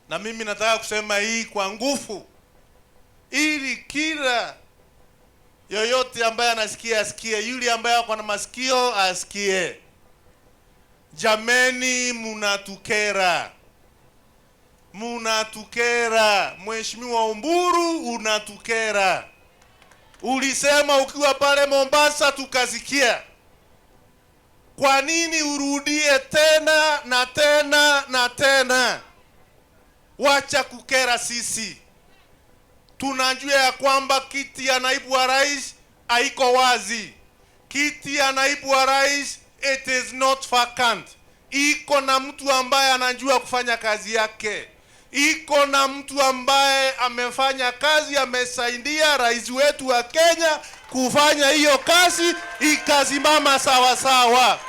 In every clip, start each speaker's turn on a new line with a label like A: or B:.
A: Na mimi nataka kusema hii kwa nguvu, ili kila yoyote ambaye anasikia asikie, yule ambaye ako na masikio asikie. Jameni, munatukera. Mheshimiwa Oburu, unatukera. Ulisema ukiwa pale Mombasa tukasikia. Kwa nini urudie tena na tena na tena? Wacha kukera sisi. Tunajua ya kwamba kiti ya naibu wa rais haiko wazi. Kiti ya naibu wa rais, it is not vacant. Iko na mtu ambaye anajua kufanya kazi yake. Iko na mtu ambaye amefanya kazi, amesaidia rais wetu wa Kenya kufanya hiyo kazi ikasimama sawa sawa.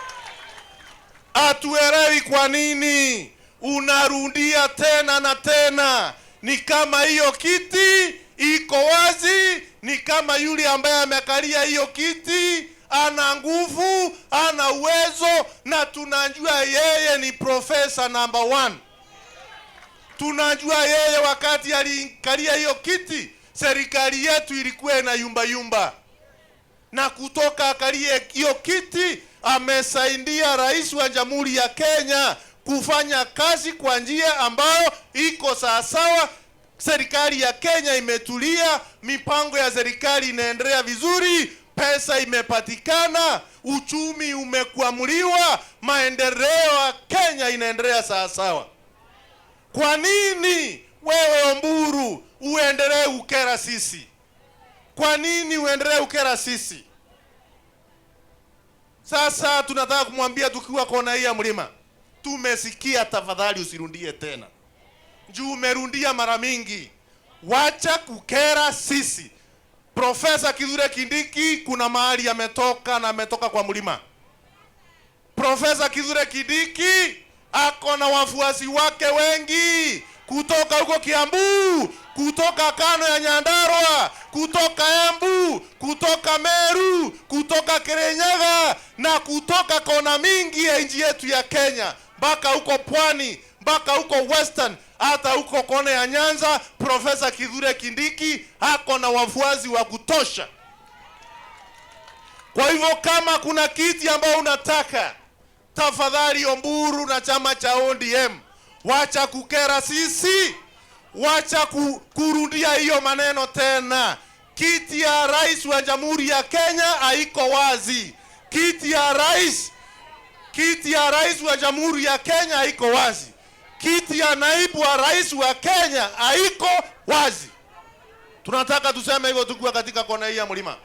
A: Hatuelewi kwa nini unarudia tena na tena. Ni kama hiyo kiti iko wazi, ni kama yule ambaye amekalia hiyo kiti ana nguvu, ana uwezo, na tunajua yeye ni profesa number 1. Tunajua yeye wakati alikalia hiyo kiti, serikali yetu ilikuwa na yumba. Na kutoka akalie hiyo kiti, amesaidia rais wa Jamhuri ya Kenya kufanya kazi kwa njia ambayo iko sawasawa. Serikali ya Kenya imetulia, mipango ya serikali inaendelea vizuri, pesa imepatikana, uchumi umekuamuliwa, maendeleo ya Kenya inaendelea sawasawa. Kwa nini wewe Oburu uendelee ukera sisi? Kwa nini uendelee ukera sisi? Sasa tunataka kumwambia tukiwa kona hii ya mlima, tumesikia, tafadhali usirundie tena. Juu umerundia mara mingi. Wacha kukera sisi. Profesa Kithure Kindiki kuna mahali ametoka, na ametoka kwa mlima. Profesa Kithure Kindiki ako na wafuasi wake wengi kutoka huko Kiambu, kutoka Kano ya Nyandarua, kutoka Embu, kutoka Meru, kutoka Kirinyaga, na kutoka kona mingi ya nchi yetu ya Kenya, mpaka huko Pwani, mpaka huko Western, hata huko kona ya Nyanza. Profesa Kithure Kindiki ako na wafuasi wa kutosha. Kwa hivyo kama kuna kiti ambao unataka, tafadhali Oburu na chama cha ODM, wacha kukera sisi, wacha kurudia hiyo maneno tena. Kiti ya rais wa Jamhuri ya Kenya haiko wazi. Kiti ya rais wa Jamhuri ya Kenya haiko wazi. Kiti ya naibu wa rais wa Kenya haiko wazi. Tunataka tuseme hivyo tukiwa katika kona hii ya mlima.